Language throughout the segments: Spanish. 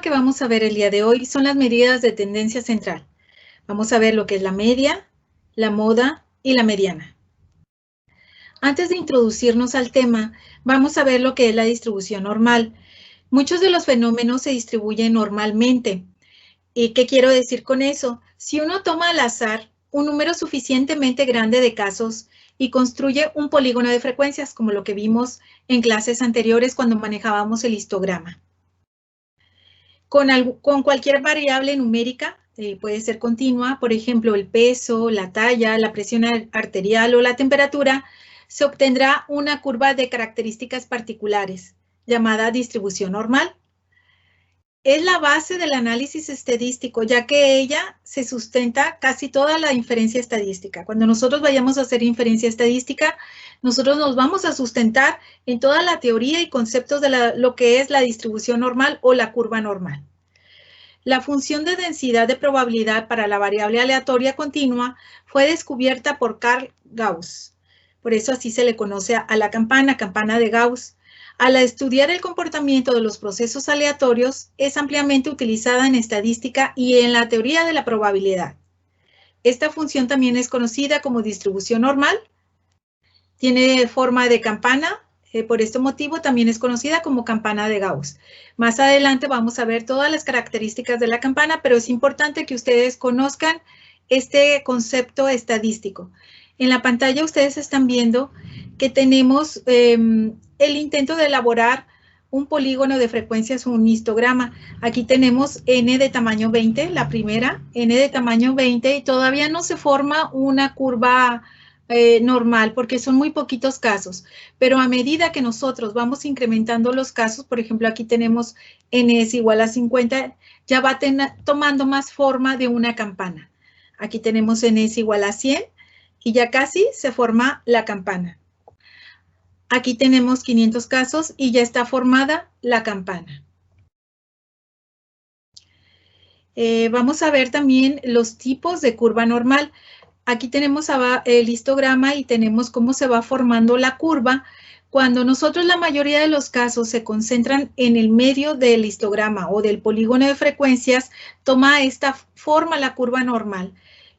Que vamos a ver el día de hoy son las medidas de tendencia central. Vamos a ver lo que es la media, la moda y la mediana. Antes de introducirnos al tema, vamos a ver lo que es la distribución normal. Muchos de los fenómenos se distribuyen normalmente. ¿Y qué quiero decir con eso? Si uno toma al azar un número suficientemente grande de casos y construye un polígono de frecuencias, como lo que vimos en clases anteriores cuando manejábamos el histograma. Con cualquier variable numérica, puede ser continua, por ejemplo, el peso, la talla, la presión arterial o la temperatura, se obtendrá una curva de características particulares, llamada distribución normal. Es la base del análisis estadístico, ya que ella se sustenta casi toda la inferencia estadística. Cuando nosotros vayamos a hacer inferencia estadística, nosotros nos vamos a sustentar en toda la teoría y conceptos de lo que es la distribución normal o la curva normal. La función de densidad de probabilidad para la variable aleatoria continua fue descubierta por Carl Gauss. Por eso así se le conoce a la campana de Gauss. Al estudiar el comportamiento de los procesos aleatorios, es ampliamente utilizada en estadística y en la teoría de la probabilidad. Esta función también es conocida como distribución normal. Tiene forma de campana. Por este motivo también es conocida como campana de Gauss. Más adelante vamos a ver todas las características de la campana, pero es importante que ustedes conozcan este concepto estadístico. En la pantalla ustedes están viendo que tenemos el intento de elaborar un polígono de frecuencias, un histograma. Aquí tenemos n de tamaño 20, la primera, n de tamaño 20, y todavía no se forma una curva normal, porque son muy poquitos casos, pero a medida que nosotros vamos incrementando los casos, por ejemplo, aquí tenemos n es igual a 50, ya va tomando más forma de una campana. Aquí tenemos n es igual a 100 y ya casi se forma la campana. Aquí tenemos 500 casos y ya está formada la campana. Vamos a ver también los tipos de curva normal. Aquí tenemos el histograma y tenemos cómo se va formando la curva. Cuando nosotros la mayoría de los casos se concentran en el medio del histograma o del polígono de frecuencias, toma esta forma la curva normal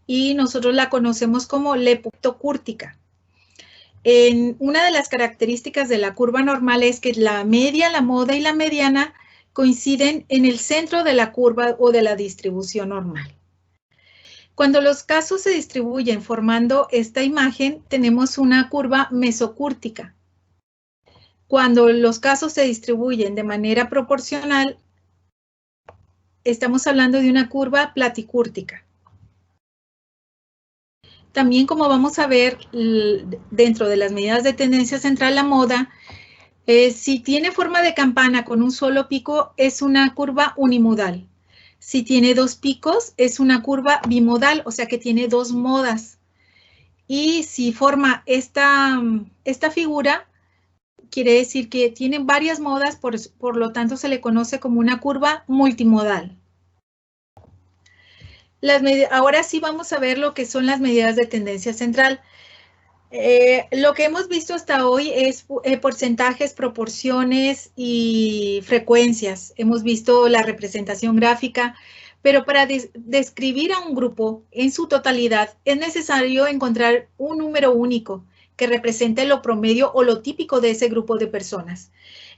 y nosotros la conocemos como leptocúrtica. Una de las características de la curva normal es que la media, la moda y la mediana coinciden en el centro de la curva o de la distribución normal. Cuando los casos se distribuyen formando esta imagen, tenemos una curva mesocúrtica. Cuando los casos se distribuyen de manera proporcional, estamos hablando de una curva platicúrtica. También, como vamos a ver dentro de las medidas de tendencia central, la moda, si tiene forma de campana con un solo pico, es una curva unimodal. Si tiene dos picos, es una curva bimodal, o sea que tiene dos modas. Y si forma esta figura, quiere decir que tiene varias modas, por lo tanto se le conoce como una curva multimodal. Ahora sí vamos a ver lo que son las medidas de tendencia central. Lo que hemos visto hasta hoy es porcentajes, proporciones y frecuencias. Hemos visto la representación gráfica, pero para describir a un grupo en su totalidad es necesario encontrar un número único que represente lo promedio o lo típico de ese grupo de personas.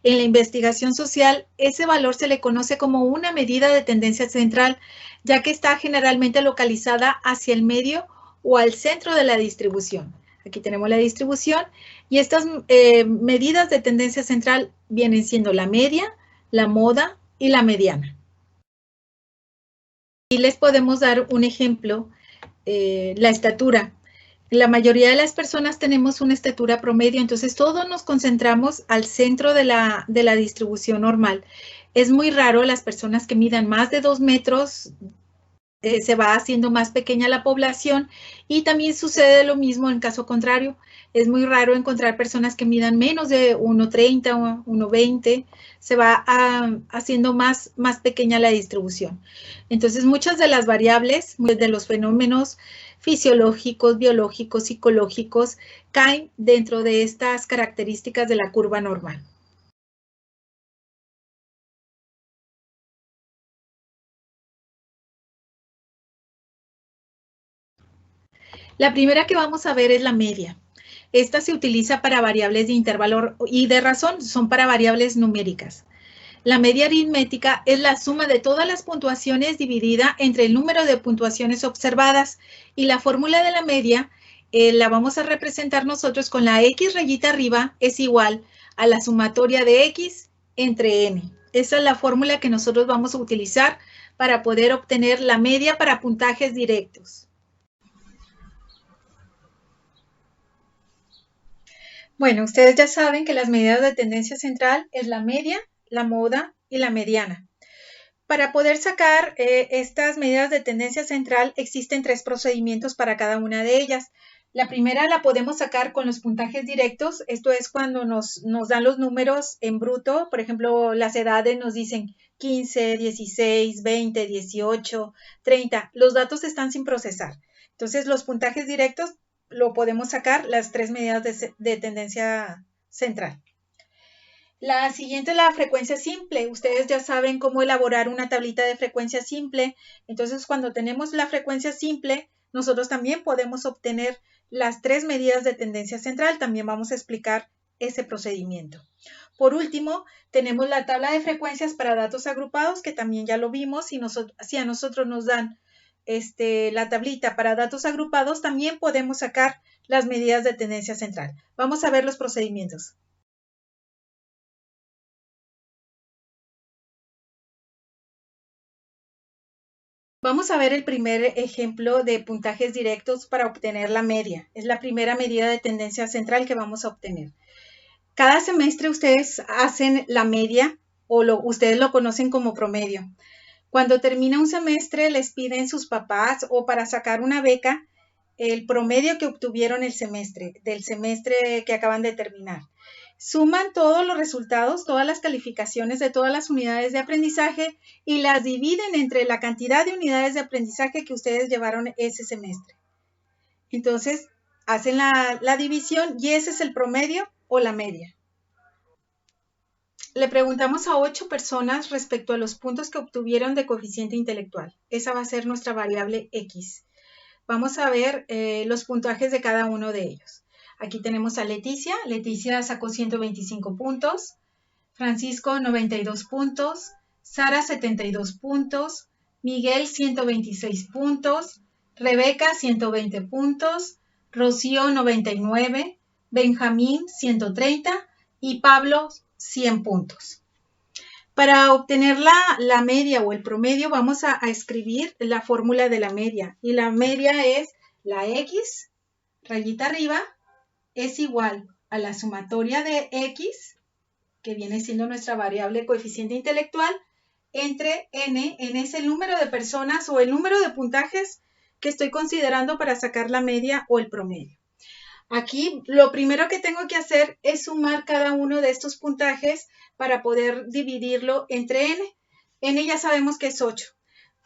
En la investigación social, ese valor se le conoce como una medida de tendencia central, ya que está generalmente localizada hacia el medio o al centro de la distribución. Aquí tenemos la distribución y estas medidas de tendencia central vienen siendo la media, la moda y la mediana. Y les podemos dar un ejemplo, la estatura. La mayoría de las personas tenemos una estatura promedio, entonces todos nos concentramos al centro de la distribución normal. Es muy raro las personas que midan más de 2 metros, se va haciendo más pequeña la población y también sucede lo mismo en caso contrario. Es muy raro encontrar personas que midan menos de 1,30 o 1,20, se va haciendo más pequeña la distribución. Entonces, muchas de las variables, de los fenómenos fisiológicos, biológicos, psicológicos, caen dentro de estas características de la curva normal. La primera que vamos a ver es la media. Esta se utiliza para variables de intervalo y de razón, son para variables numéricas. La media aritmética es la suma de todas las puntuaciones dividida entre el número de puntuaciones observadas, y la fórmula de la media la vamos a representar nosotros con la X rayita arriba es igual a la sumatoria de X entre N. Esa es la fórmula que nosotros vamos a utilizar para poder obtener la media para puntajes directos. Bueno, ustedes ya saben que las medidas de tendencia central es la media, la moda y la mediana. Para poder sacar estas medidas de tendencia central existen 3 procedimientos para cada una de ellas. La primera la podemos sacar con los puntajes directos, esto es cuando nos dan los números en bruto, por ejemplo, las edades nos dicen 15, 16, 20, 18, 30, los datos están sin procesar. Entonces, los puntajes directos lo podemos sacar las 3 medidas de tendencia central. La siguiente es la frecuencia simple. Ustedes ya saben cómo elaborar una tablita de frecuencia simple. Entonces, cuando tenemos la frecuencia simple, nosotros también podemos obtener las 3 medidas de tendencia central. También vamos a explicar ese procedimiento. Por último, tenemos la tabla de frecuencias para datos agrupados, que también ya lo vimos. Si a nosotros nos dan la tablita para datos agrupados, también podemos sacar las medidas de tendencia central. Vamos a ver los procedimientos. Vamos a ver el primer ejemplo de puntajes directos para obtener la media. Es la primera medida de tendencia central que vamos a obtener. Cada semestre ustedes hacen la media o ustedes lo conocen como promedio. Cuando termina un semestre les piden sus papás o para sacar una beca el promedio que obtuvieron del semestre que acaban de terminar. Suman todos los resultados, todas las calificaciones de todas las unidades de aprendizaje y las dividen entre la cantidad de unidades de aprendizaje que ustedes llevaron ese semestre. Entonces, hacen la división y ese es el promedio o la media. Le preguntamos a 8 personas respecto a los puntos que obtuvieron de coeficiente intelectual. Esa va a ser nuestra variable X. Vamos a ver los puntajes de cada uno de ellos. Aquí tenemos a Leticia. Leticia sacó 125 puntos. Francisco, 92 puntos. Sara, 72 puntos. Miguel, 126 puntos. Rebeca, 120 puntos. Rocío, 99. Benjamín, 130. Y Pablo, 100 puntos. Para obtener la media o el promedio vamos a escribir la fórmula de la media. Y la media es la X, rayita arriba, es igual a la sumatoria de X, que viene siendo nuestra variable coeficiente intelectual, entre N. N es el número de personas o el número de puntajes que estoy considerando para sacar la media o el promedio. Aquí lo primero que tengo que hacer es sumar cada uno de estos puntajes para poder dividirlo entre N. N ya sabemos que es 8.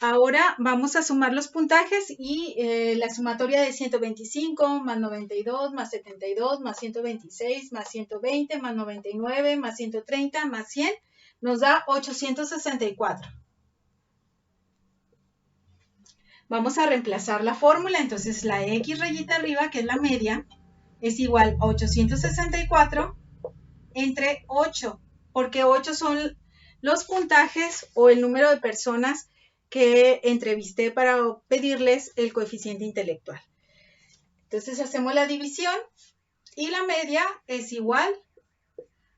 Ahora vamos a sumar los puntajes y la sumatoria de 125 más 92 más 72 más 126 más 120 más 99 más 130 más 100 nos da 864. Vamos a reemplazar la fórmula, entonces la X rayita arriba, que es la media, es igual a 864 entre 8, porque 8 son los puntajes o el número de personas que entrevisté para pedirles el coeficiente intelectual. Entonces hacemos la división y la media es igual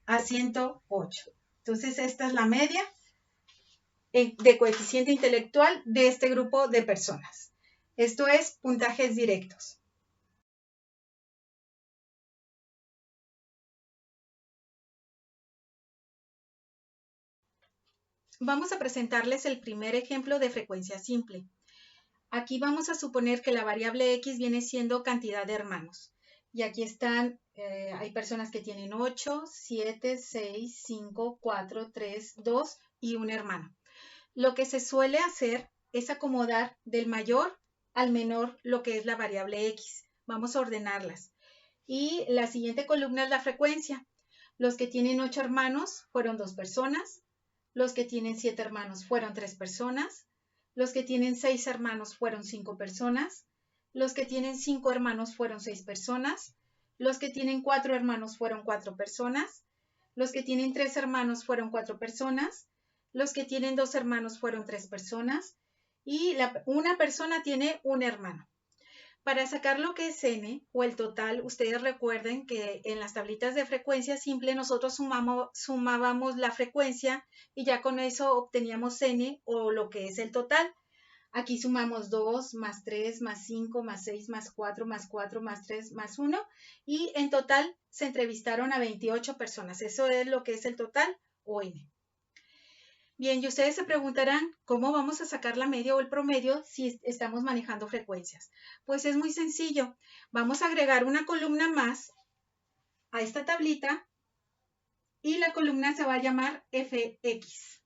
a 108. Entonces esta es la media de coeficiente intelectual de este grupo de personas. Esto es puntajes directos. Vamos a presentarles el primer ejemplo de frecuencia simple. Aquí vamos a suponer que la variable X viene siendo cantidad de hermanos. Y aquí están, hay personas que tienen 8, 7, 6, 5, 4, 3, 2 y un hermano. Lo que se suele hacer es acomodar del mayor al menor lo que es la variable X. Vamos a ordenarlas. Y la siguiente columna es la frecuencia. Los que tienen 8 hermanos fueron 2 personas. Los que tienen 7 hermanos fueron 3 personas. Los que tienen 6 hermanos fueron 5 personas. Los que tienen 5 hermanos fueron 6 personas. Los que tienen 4 hermanos fueron 4 personas. Los que tienen 3 hermanos fueron 4 personas. Los que tienen 2 hermanos fueron 3 personas. Y una persona tiene un hermano. Para sacar lo que es n o el total, ustedes recuerden que en las tablitas de frecuencia simple nosotros sumábamos la frecuencia y ya con eso obteníamos n o lo que es el total. Aquí sumamos 2, más 3, más 5, más 6, más 4, más 4, más 3, más 1 y en total se entrevistaron a 28 personas. Eso es lo que es el total o n. Bien, y ustedes se preguntarán, ¿cómo vamos a sacar la media o el promedio si estamos manejando frecuencias? Pues es muy sencillo. Vamos a agregar una columna más a esta tablita y la columna se va a llamar fx.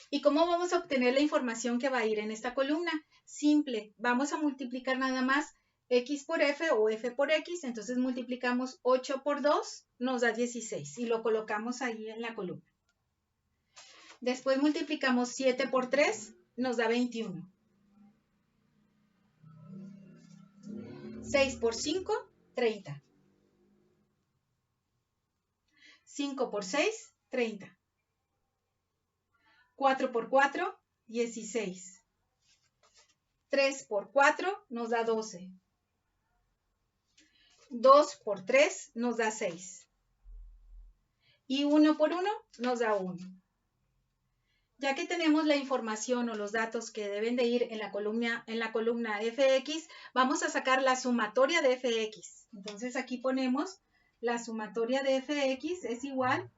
¿Y cómo vamos a obtener la información que va a ir en esta columna? Simple, vamos a multiplicar nada más x por f o f por x, entonces multiplicamos 8 por 2, nos da 16 y lo colocamos ahí en la columna. Después multiplicamos 7 por 3, nos da 21. 6 por 5, 30. 5 por 6, 30. 4 por 4, 16. 3 por 4 nos da 12. 2 por 3 nos da 6. Y 1 por 1 nos da 1. Ya que tenemos la información o los datos que deben de ir en la columna fx, vamos a sacar la sumatoria de fx. Entonces aquí ponemos la sumatoria de fx es igual,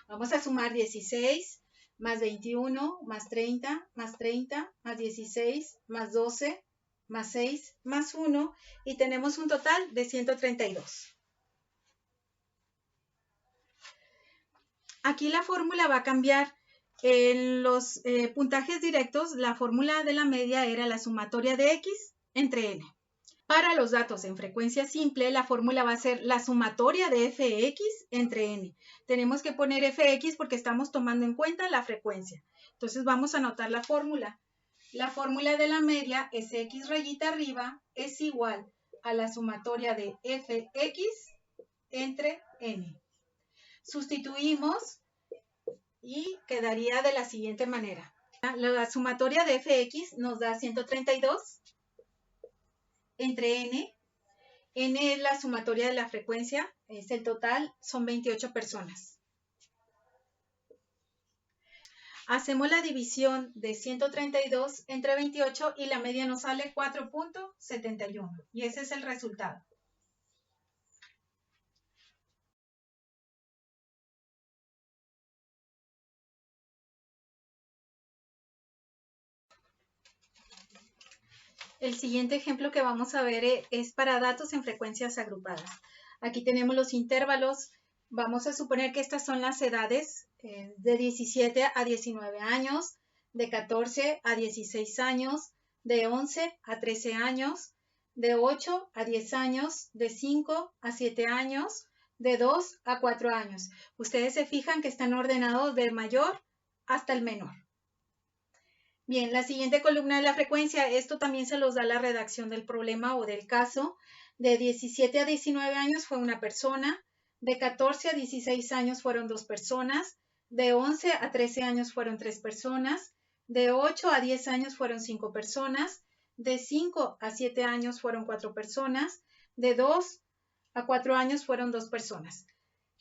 vamos a sumar 16 más 21 más 30 más 30 más 16 más 12 más 6 más 1 y tenemos un total de 132. Aquí la fórmula va a cambiar. En los puntajes directos, la fórmula de la media era la sumatoria de x entre n. Para los datos en frecuencia simple, la fórmula va a ser la sumatoria de fx entre n. Tenemos que poner fx porque estamos tomando en cuenta la frecuencia. Entonces vamos a anotar la fórmula. La fórmula de la media es x rayita arriba es igual a la sumatoria de fx entre n. Sustituimos y quedaría de la siguiente manera. La sumatoria de fx nos da 132 entre n. N es la sumatoria de la frecuencia, es el total, son 28 personas. Hacemos la división de 132 entre 28 y la media nos sale 4.71 y ese es el resultado. El siguiente ejemplo que vamos a ver es para datos en frecuencias agrupadas. Aquí tenemos los intervalos. Vamos a suponer que estas son las edades de 17 a 19 años, de 14 a 16 años, de 11 a 13 años, de 8 a 10 años, de 5 a 7 años, de 2 a 4 años. Ustedes se fijan que están ordenados del mayor hasta el menor. Bien, la siguiente columna de la frecuencia, esto también se los da la redacción del problema o del caso. De 17 a 19 años fue una persona, de 14 a 16 años fueron 2 personas, de 11 a 13 años fueron 3 personas, de 8 a 10 años fueron 5 personas, de 5 a 7 años fueron 4 personas, de 2 a 4 años fueron 2 personas.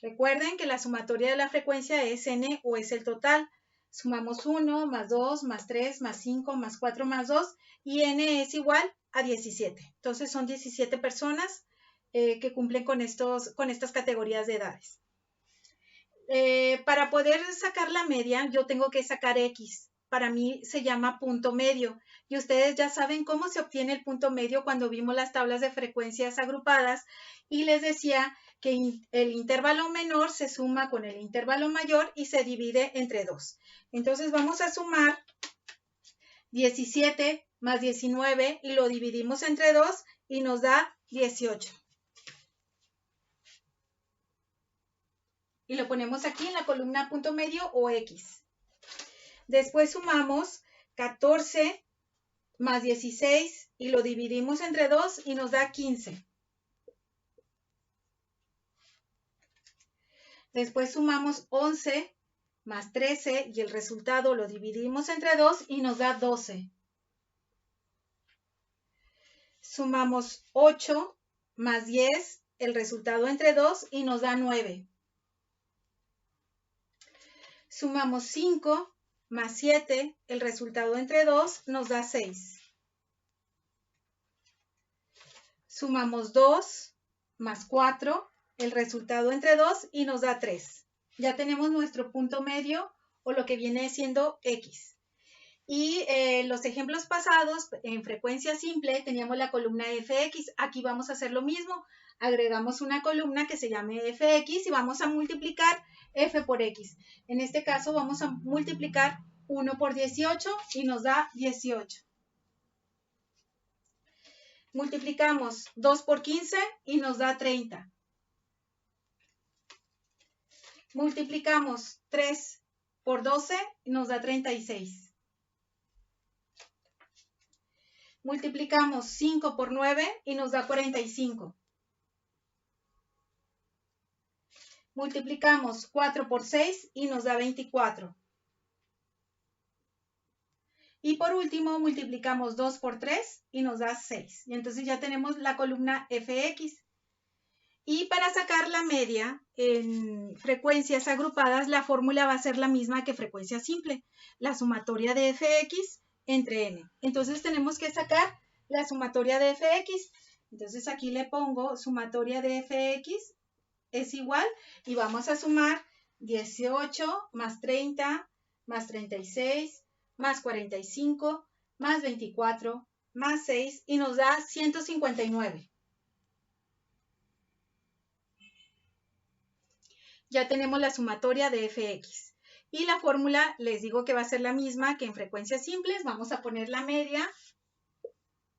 Recuerden que la sumatoria de la frecuencia es n o es el total. Sumamos 1, más 2, más 3, más 5, más 4, más 2 y n es igual a 17. Entonces son 17 personas que cumplen con estas categorías de edades. Para poder sacar la media, yo tengo que sacar x. Para mí se llama punto medio. Y ustedes ya saben cómo se obtiene el punto medio cuando vimos las tablas de frecuencias agrupadas. Y les decía que el intervalo menor se suma con el intervalo mayor y se divide entre 2. Entonces vamos a sumar 17 más 19 y lo dividimos entre 2 y nos da 18. Y lo ponemos aquí en la columna punto medio o X. Después sumamos 14 más 16 y lo dividimos entre 2 y nos da 15. Después sumamos 11 más 13 y el resultado lo dividimos entre 2 y nos da 12. Sumamos 8 más 10, el resultado entre 2 y nos da 9. Sumamos 5 más 7, el resultado entre 2 nos da 6. Sumamos 2 más 4, el resultado entre 2 y nos da 3. Ya tenemos nuestro punto medio o lo que viene siendo X. Y los ejemplos pasados, en frecuencia simple, teníamos la columna fx. Aquí vamos a hacer lo mismo. Agregamos una columna que se llame fx y vamos a multiplicar f por x. En este caso vamos a multiplicar 1 por 18 y nos da 18. Multiplicamos 2 por 15 y nos da 30. Multiplicamos 3 por 12 y nos da 36. Multiplicamos 5 por 9 y nos da 45. Multiplicamos 4 por 6 y nos da 24. Y por último, multiplicamos 2 por 3 y nos da 6. Y entonces ya tenemos la columna fx. Y para sacar la media en frecuencias agrupadas, la fórmula va a ser la misma que frecuencia simple, la sumatoria de fx entre n. Entonces tenemos que sacar la sumatoria de fx. Entonces aquí le pongo sumatoria de fx es igual y vamos a sumar 18 más 30 más 36 más 45 más 24 más 6 y nos da 159. Ya tenemos la sumatoria de fx. Y la fórmula les digo que va a ser la misma que en frecuencias simples. Vamos a poner la media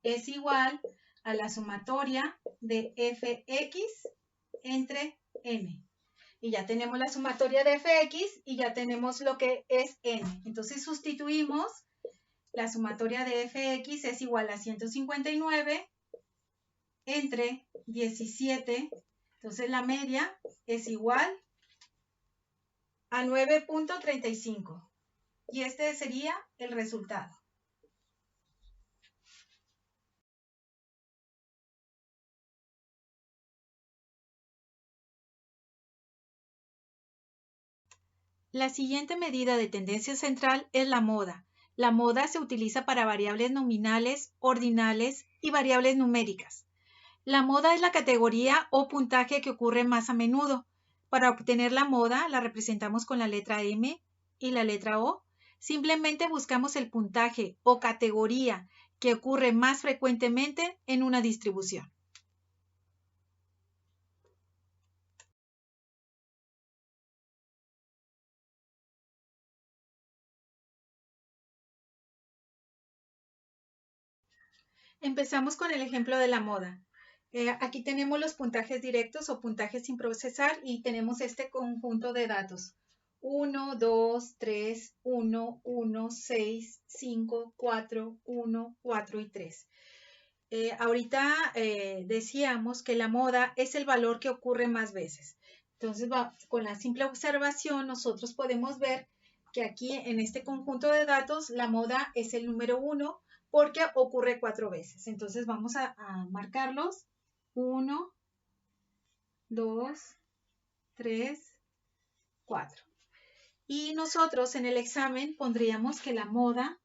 es igual a la sumatoria de fx entre n. Y ya tenemos la sumatoria de fx y ya tenemos lo que es n. Entonces sustituimos, la sumatoria de fx es igual a 159 entre 17. Entonces la media es igual a 9.35. Y este sería el resultado. La siguiente medida de tendencia central es la moda. La moda se utiliza para variables nominales, ordinales y variables numéricas. La moda es la categoría o puntaje que ocurre más a menudo. Para obtener la moda la representamos con la letra M y la letra O. Simplemente buscamos el puntaje o categoría que ocurre más frecuentemente en una distribución. Empezamos con el ejemplo de la moda. Aquí tenemos los puntajes directos o puntajes sin procesar y tenemos este conjunto de datos. 1, 2, 3, 1, 1, 6, 5, 4, 1, 4 y 3. Ahorita decíamos que la moda es el valor que ocurre más veces. Entonces, con la simple observación, nosotros podemos ver que aquí en este conjunto de datos, la moda es el número 1 porque ocurre 4 veces. Entonces, vamos a marcarlos. 1, 2, 3, 4. Y nosotros en el examen pondríamos que la moda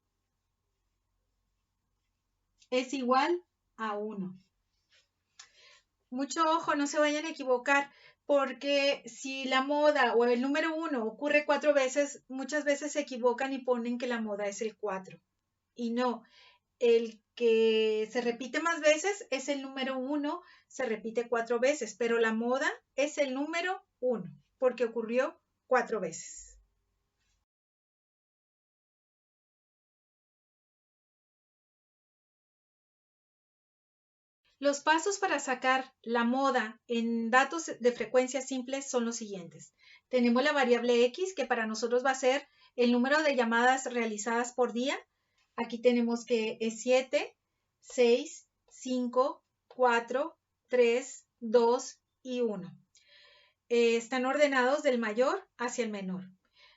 es igual a 1. Mucho ojo, no se vayan a equivocar, porque si la moda o el número 1 ocurre 4 veces, muchas veces se equivocan y ponen que la moda es el 4. Y no, el que se repite más veces es el número 1, se repite 4 veces, pero la moda es el número 1, porque ocurrió 4 veces. Los pasos para sacar la moda en datos de frecuencia simple son los siguientes. Tenemos la variable X, que para nosotros va a ser el número de llamadas realizadas por día. Aquí tenemos que es 7, 6, 5, 4, 3, 2 y 1. Están ordenados del mayor hacia el menor.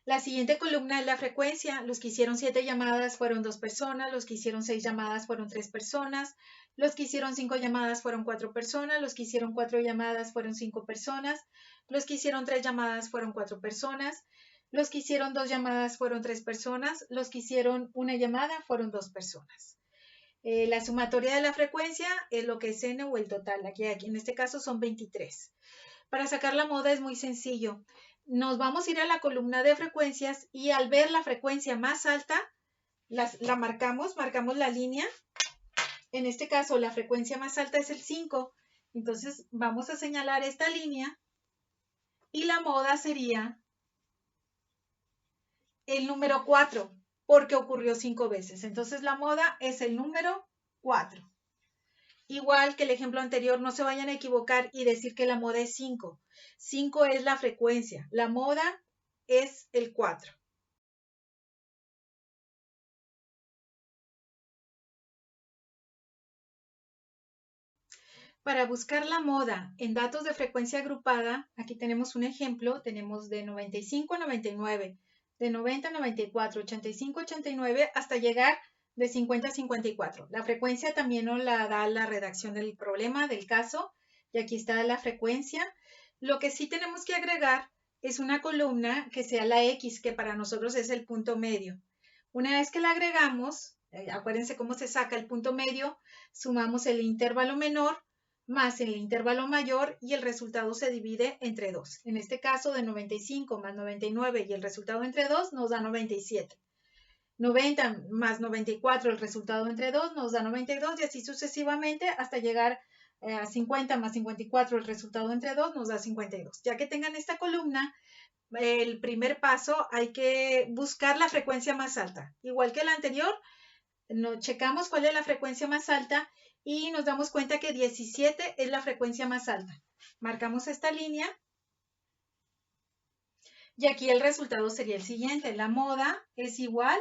La siguiente columna es la frecuencia. Los que hicieron 7 llamadas fueron 2 personas, los que hicieron 6 llamadas fueron 3 personas, los que hicieron 5 llamadas fueron 4 personas, los que hicieron 4 llamadas fueron 5 personas, los que hicieron 3 llamadas fueron 4 personas, los que hicieron 2 llamadas fueron 3 personas, los que hicieron una llamada fueron 2 personas. La sumatoria de la frecuencia es lo que es n o el total. Aquí en este caso son 23. Para sacar la moda es muy sencillo. Nos vamos a ir a la columna de frecuencias y al ver la frecuencia más alta, la marcamos la línea. En este caso, la frecuencia más alta es el 5. Entonces, vamos a señalar esta línea y la moda sería el número 4, porque ocurrió 5 veces. Entonces, la moda es el número 4. Igual que el ejemplo anterior, no se vayan a equivocar y decir que la moda es 5. 5 es la frecuencia, la moda es el 4. Para buscar la moda en datos de frecuencia agrupada, aquí tenemos un ejemplo, tenemos de 95 a 99, de 90 a 94, 85 a 89, hasta llegar de 50 a 54. La frecuencia también nos la da la redacción del problema, del caso, y aquí está la frecuencia. Lo que sí tenemos que agregar es una columna que sea la X, que para nosotros es el punto medio. Una vez que la agregamos, acuérdense cómo se saca el punto medio, sumamos el intervalo menor más el intervalo mayor y el resultado se divide entre 2. En este caso, de 95 más 99 y el resultado entre 2 nos da 97. 90 más 94, el resultado entre 2 nos da 92 y así sucesivamente hasta llegar a 50 más 54, el resultado entre 2 nos da 52. Ya que tengan esta columna, el primer paso hay que buscar la frecuencia más alta. Igual que el anterior, checamos cuál es la frecuencia más alta y nos damos cuenta que 17 es la frecuencia más alta. Marcamos esta línea y aquí el resultado sería el siguiente. La moda es igual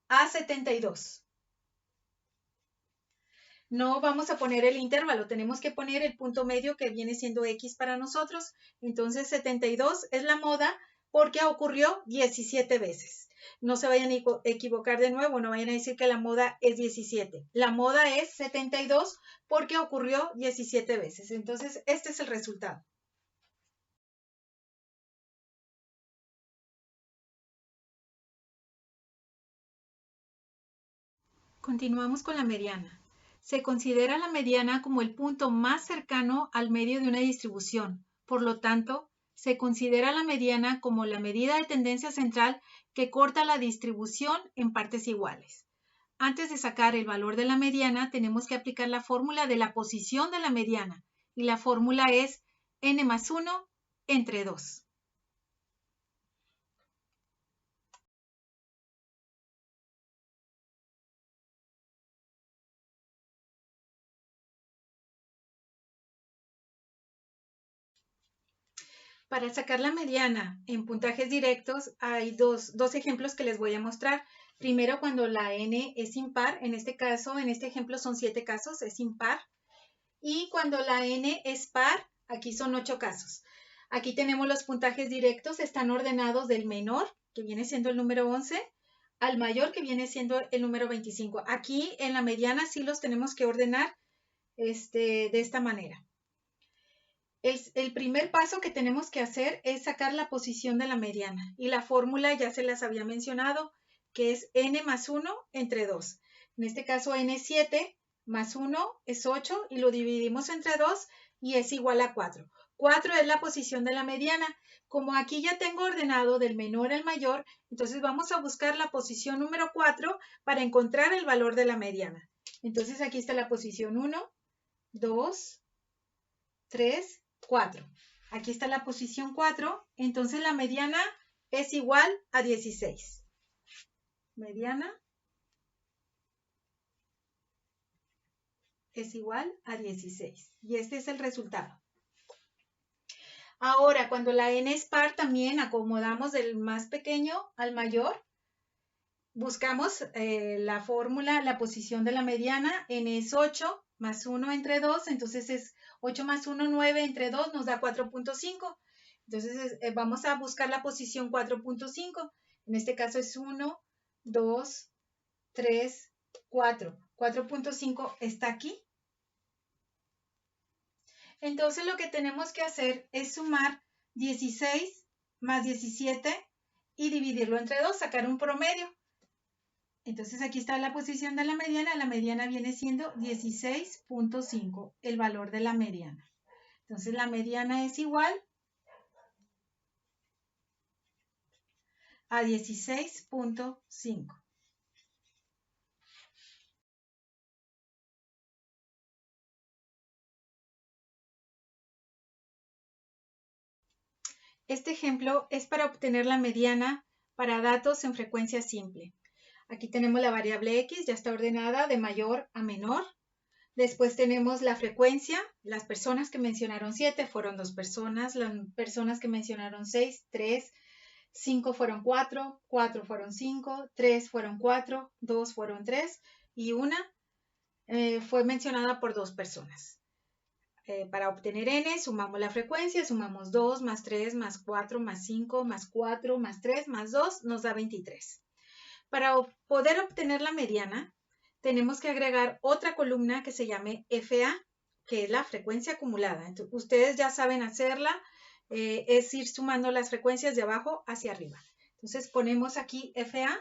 a 72. No vamos a poner el intervalo, tenemos que poner el punto medio que viene siendo X para nosotros. Entonces 72 es la moda porque ocurrió 17 veces. No se vayan a equivocar de nuevo, no vayan a decir que la moda es 17. La moda es 72 porque ocurrió 17 veces. Entonces, este es el resultado. Continuamos con la mediana. Se considera la mediana como el punto más cercano al medio de una distribución. Por lo tanto, se considera la mediana como la medida de tendencia central que corta la distribución en partes iguales. Antes de sacar el valor de la mediana, tenemos que aplicar la fórmula de la posición de la mediana. Y la fórmula es n más 1 entre 2. Para sacar la mediana en puntajes directos hay dos ejemplos que les voy a mostrar. Primero, cuando la n es impar, en este caso, en este ejemplo son 7 casos, es impar. Y cuando la n es par, aquí son 8 casos. Aquí tenemos los puntajes directos, están ordenados del menor, que viene siendo el número 11, al mayor, que viene siendo el número 25. Aquí en la mediana sí los tenemos que ordenar de esta manera. El primer paso que tenemos que hacer es sacar la posición de la mediana y la fórmula ya se las había mencionado, que es n más 1 entre 2. En este caso n7 más 1 es 8 y lo dividimos entre 2 y es igual a 4. 4 es la posición de la mediana. Como aquí ya tengo ordenado del menor al mayor, entonces vamos a buscar la posición número 4 para encontrar el valor de la mediana. Entonces aquí está la posición 1, 2, 3, 4. Aquí está la posición 4, entonces la mediana es igual a 16. Mediana es igual a 16. Y este es el resultado. Ahora, cuando la n es par, también acomodamos del más pequeño al mayor. buscamos la fórmula, la posición de la mediana. N es 8 más 1 entre 2, entonces es 8 más 1, 9 entre 2 nos da 4.5. Entonces vamos a buscar la posición 4.5. En este caso es 1, 2, 3, 4. 4.5 está aquí. Entonces lo que tenemos que hacer es sumar 16 más 17 y dividirlo entre 2, sacar un promedio. Entonces aquí está la posición de la mediana viene siendo 16.5, el valor de la mediana. Entonces la mediana es igual a 16.5. Este ejemplo es para obtener la mediana para datos en frecuencia simple. Aquí tenemos la variable x, ya está ordenada de mayor a menor. Después tenemos la frecuencia, las personas que mencionaron 7 fueron 2 personas, las personas que mencionaron 6, 3, 5 fueron 4, 4 fueron 5, 3 fueron 4, 2 fueron 3 y una fue mencionada por 2 personas. Para obtener n, sumamos la frecuencia, sumamos 2 más 3 más 4 más 5 más 4 más 3 más 2 nos da 23. Para poder obtener la mediana, tenemos que agregar otra columna que se llame FA, que es la frecuencia acumulada. Entonces, ustedes ya saben hacerla, es ir sumando las frecuencias de abajo hacia arriba. Entonces ponemos aquí FA,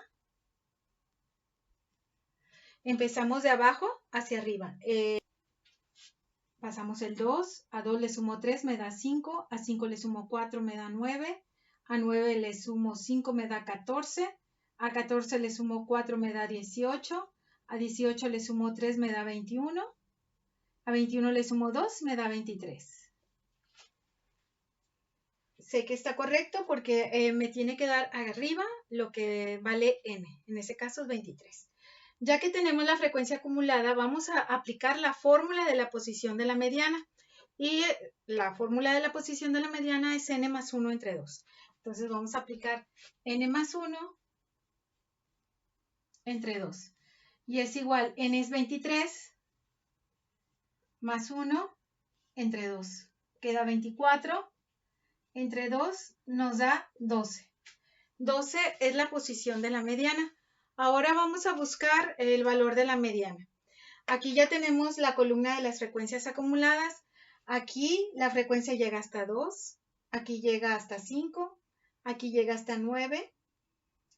empezamos de abajo hacia arriba. Pasamos el 2, a 2 le sumo 3, me da 5, a 5 le sumo 4, me da 9, a 9 le sumo 5, me da 14, a 14 le sumo 4, me da 18, a 18 le sumo 3, me da 21, a 21 le sumo 2, me da 23. Sé que está correcto porque me tiene que dar arriba lo que vale n, en ese caso es 23. Ya que tenemos la frecuencia acumulada, vamos a aplicar la fórmula de la posición de la mediana. Y la fórmula de la posición de la mediana es n más 1 entre 2. Entonces vamos a aplicar n más 1 entre 2. Y es igual, n es 23 más 1 entre 2. Queda 24 entre 2 nos da 12. 12 es la posición de la mediana. Ahora vamos a buscar el valor de la mediana. Aquí ya tenemos la columna de las frecuencias acumuladas. Aquí la frecuencia llega hasta 2, aquí llega hasta 5, aquí llega hasta 9,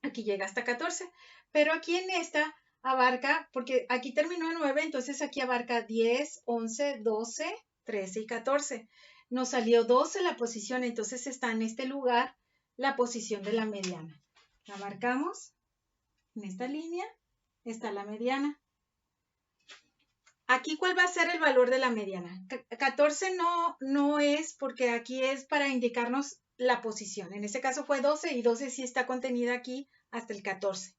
aquí llega hasta 14. Pero aquí en esta abarca, porque aquí terminó en 9, entonces aquí abarca 10, 11, 12, 13 y 14. Nos salió 12 la posición, entonces está en este lugar la posición de la mediana. La marcamos en esta línea, está la mediana. Aquí, ¿cuál va a ser el valor de la mediana? 14 no es porque aquí es para indicarnos la posición. En este caso fue 12 y 12 sí está contenida aquí hasta el 14.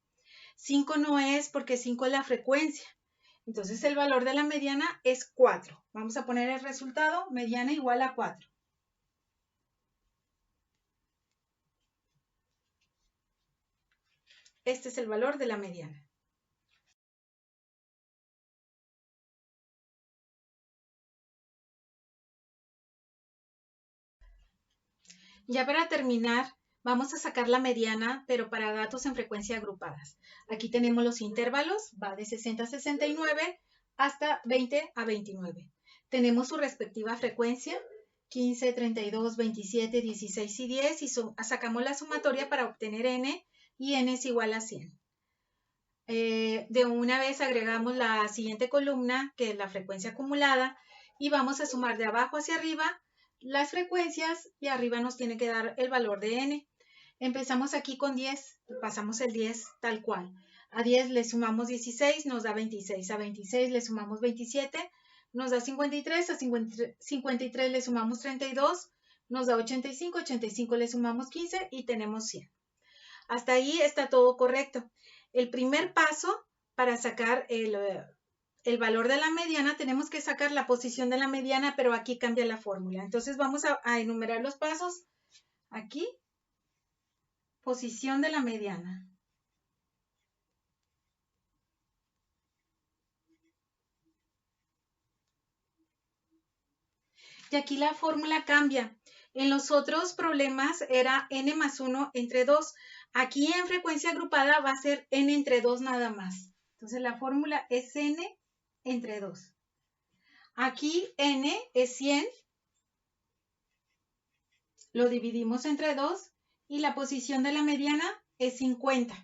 5 no es porque 5 es la frecuencia. Entonces el valor de la mediana es 4. Vamos a poner el resultado, mediana igual a 4. Este es el valor de la mediana. Ya para terminar, vamos a sacar la mediana, pero para datos en frecuencia agrupadas. Aquí tenemos los intervalos, va de 60 a 69 hasta 20 a 29. Tenemos su respectiva frecuencia, 15, 32, 27, 16 y 10, y sacamos la sumatoria para obtener n, y n es igual a 100. De una vez agregamos la siguiente columna, que es la frecuencia acumulada, y vamos a sumar de abajo hacia arriba las frecuencias y arriba nos tiene que dar el valor de n. Empezamos aquí con 10, pasamos el 10 tal cual. A 10 le sumamos 16, nos da 26. A 26 le sumamos 27, nos da 53. A 53 le sumamos 32, nos da 85. 85 le sumamos 15 y tenemos 100. Hasta ahí está todo correcto. El primer paso para sacar el valor de la mediana, tenemos que sacar la posición de la mediana, pero aquí cambia la fórmula. Entonces vamos a enumerar los pasos. Aquí, posición de la mediana. Y aquí la fórmula cambia. En los otros problemas era n más 1 entre 2. Aquí en frecuencia agrupada va a ser n entre 2 nada más. Entonces la fórmula es n entre 2. Aquí n es 100. Lo dividimos entre 2 y la posición de la mediana es 50.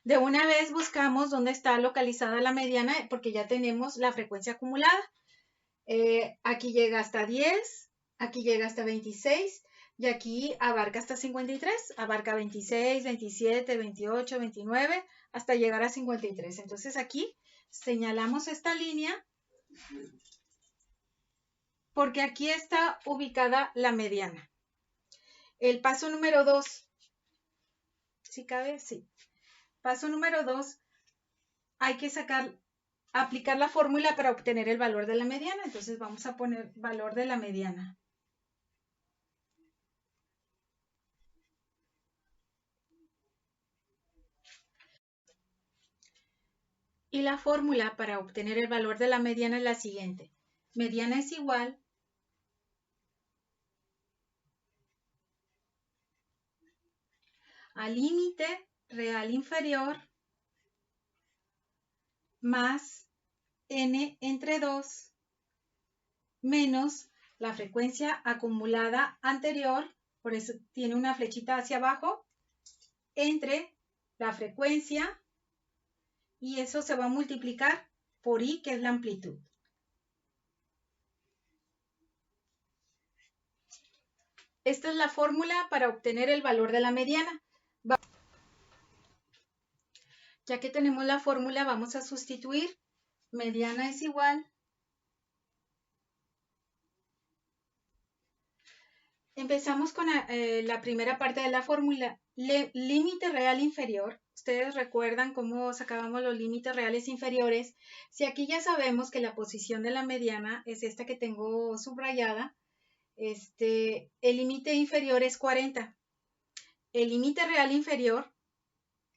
De una vez buscamos dónde está localizada la mediana porque ya tenemos la frecuencia acumulada. Aquí llega hasta 10, aquí llega hasta 26 y aquí abarca hasta 53, abarca 26, 27, 28, 29 hasta llegar a 53. Entonces aquí señalamos esta línea porque aquí está ubicada la mediana. El paso número 2, ¿sí cabe? Sí. Paso número 2, hay que aplicar la fórmula para obtener el valor de la mediana. Entonces vamos a poner valor de la mediana. Y la fórmula para obtener el valor de la mediana es la siguiente. Mediana es igual al límite real inferior más n entre 2 menos la frecuencia acumulada anterior, por eso tiene una flechita hacia abajo, entre la frecuencia y eso se va a multiplicar por i, que es la amplitud. Esta es la fórmula para obtener el valor de la mediana. Ya que tenemos la fórmula, vamos a sustituir. Mediana es igual. Empezamos con la primera parte de la fórmula. Límite real inferior. Ustedes recuerdan cómo sacábamos los límites reales inferiores. Si aquí ya sabemos que la posición de la mediana es esta que tengo subrayada, el límite inferior es 40. El límite real inferior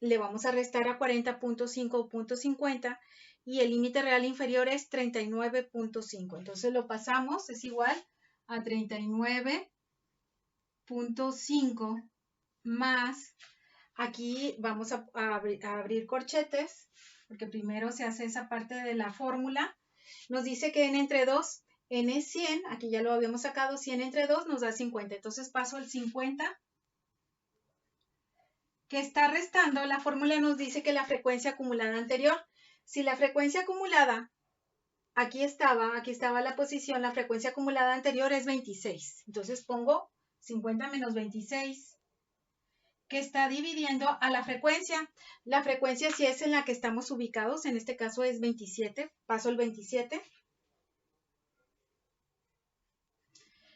le vamos a restar a 40.5.50 y el límite real inferior es 39.5. Entonces lo pasamos, es igual a 39.5 más, aquí vamos a abrir corchetes, porque primero se hace esa parte de la fórmula. Nos dice que n entre 2, n es 100, aquí ya lo habíamos sacado, 100 entre 2 nos da 50. Entonces paso el 50 que está restando, la fórmula nos dice que la frecuencia acumulada anterior, si la frecuencia acumulada, aquí estaba la posición, la frecuencia acumulada anterior es 26. Entonces pongo 50 menos 26, que está dividiendo a la frecuencia. La frecuencia si es en la que estamos ubicados, en este caso es 27, paso el 27.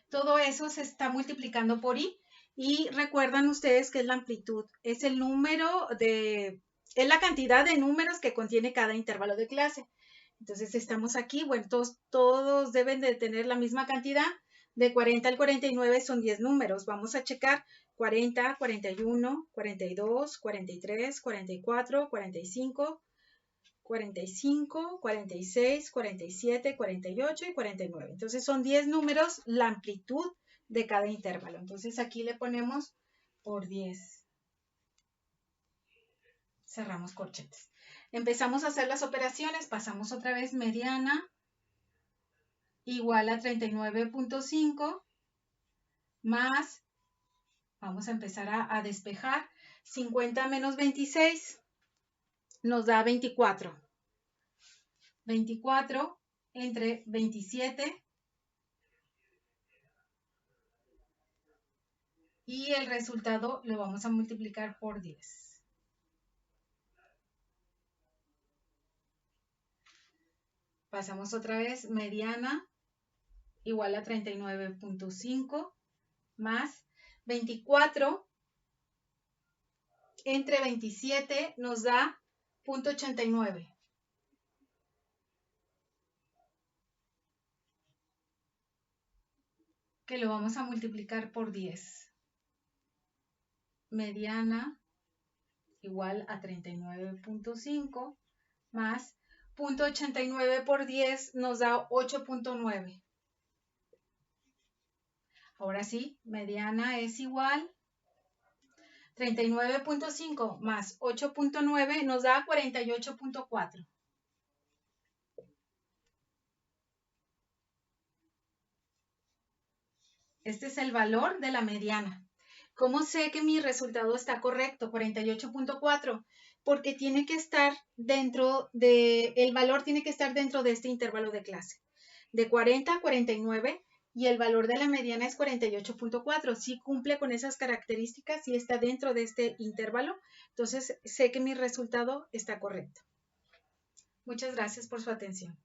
Todo eso se está multiplicando por i. Y recuerdan ustedes que es la amplitud, es el número es la cantidad de números que contiene cada intervalo de clase. Entonces estamos aquí, bueno, todos deben de tener la misma cantidad. De 40 al 49 son 10 números. Vamos a checar 40, 41, 42, 43, 44, 45, 45, 46, 47, 48 y 49. Entonces son 10 números la amplitud de cada intervalo. Entonces aquí le ponemos por 10. Cerramos corchetes. Empezamos a hacer las operaciones. Pasamos otra vez mediana igual a 39.5 más, vamos a empezar a despejar, 50 menos 26 nos da 24. 24 entre 27 y el resultado lo vamos a multiplicar por 10. Pasamos otra vez, mediana igual a 39.5 más 24 entre 27 nos da 0.89. Que lo vamos a multiplicar por 10. Mediana igual a 39.5 más 0.89 por 10 nos da 8.9. Ahora sí, mediana es igual 39.5 más 8.9 nos da 48.4. Este es el valor de la mediana. ¿Cómo sé que mi resultado está correcto? 48.4. Porque tiene que estar dentro el valor tiene que estar dentro de este intervalo de clase. De 40 a 49 y el valor de la mediana es 48.4. Si cumple con esas características, si está dentro de este intervalo, entonces sé que mi resultado está correcto. Muchas gracias por su atención.